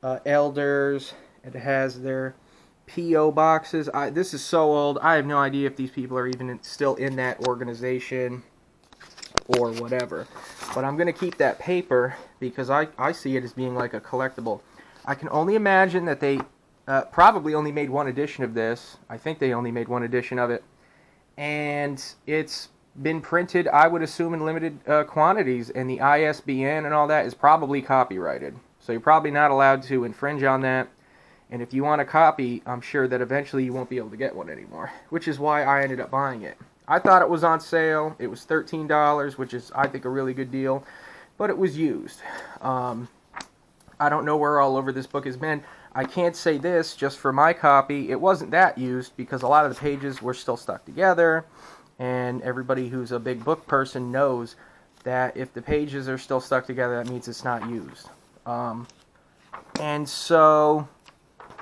elders. It has their P.O. boxes. This is so old. I have no idea if these people are even still in that organization or whatever. But I'm going to keep that paper because I see it as being like a collectible. I can only imagine that they probably only made one edition of this. I think they only made one edition of it. And it's been printed, I would assume, in limited quantities. And the ISBN and all that is probably copyrighted. So you're probably not allowed to infringe on that. And if you want a copy, I'm sure that eventually you won't be able to get one anymore. Which is why I ended up buying it. I thought it was on sale. It was $13, which is, I think, a really good deal. But it was used. I don't know where all over this book has been. I can't say this just for my copy. It wasn't that used because a lot of the pages were still stuck together. And everybody who's a big book person knows that if the pages are still stuck together, that means it's not used. And so,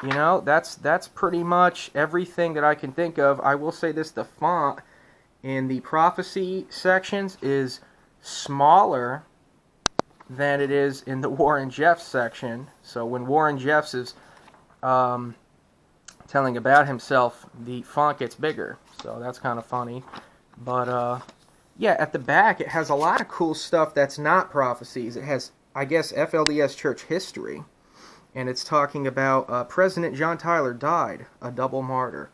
you know, that's pretty much everything that I can think of. I will say this, the font in the prophecy sections is smaller than it is in the Warren Jeffs section. So when Warren Jeffs is telling about himself, the font gets bigger. So that's kind of funny. But yeah, at the back it has a lot of cool stuff that's not prophecies. It has, I guess, FLDS church history. And it's talking about President John Tyler died, a double martyr.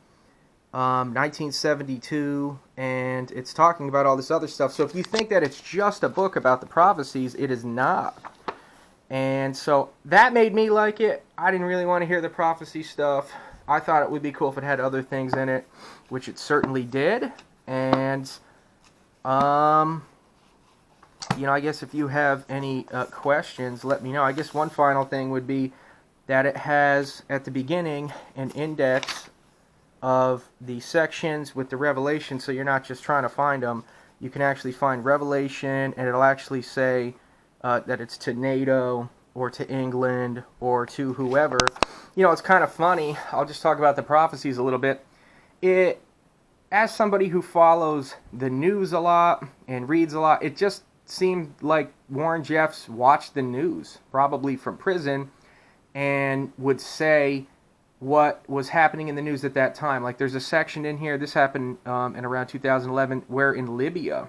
1972, and it's talking about all this other stuff. So if you think that it's just a book about the prophecies, it is not. And so that made me like it. I didn't really want to hear the prophecy stuff. I thought it would be cool if it had other things in it, which it certainly did. And, you know, I guess if you have any questions, let me know. I guess one final thing would be that it has, at the beginning, an index of the sections with the Revelation, so you're not just trying to find them. You can actually find Revelation, and it'll actually say that it's to NATO, or to England, or to whoever. You know, it's kind of funny. I'll just talk about the prophecies a little bit. As somebody who follows the news a lot, and reads a lot, it just seemed like Warren Jeffs watched the news, probably from prison, and would say what was happening in the news at that time. Like there's a section in here, this happened in around 2011, where in Libya,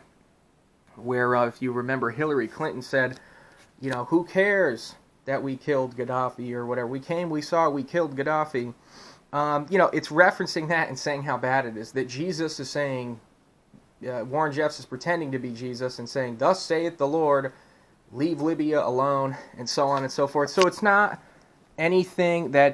where if you remember, Hillary Clinton said, you know, who cares that we killed Gaddafi or whatever. We came, we saw, we killed Gaddafi. You know, it's referencing that and saying how bad it is. That Jesus is saying, Warren Jeffs is pretending to be Jesus and saying, thus saith the Lord, leave Libya alone, and so on and so forth. So it's not anything that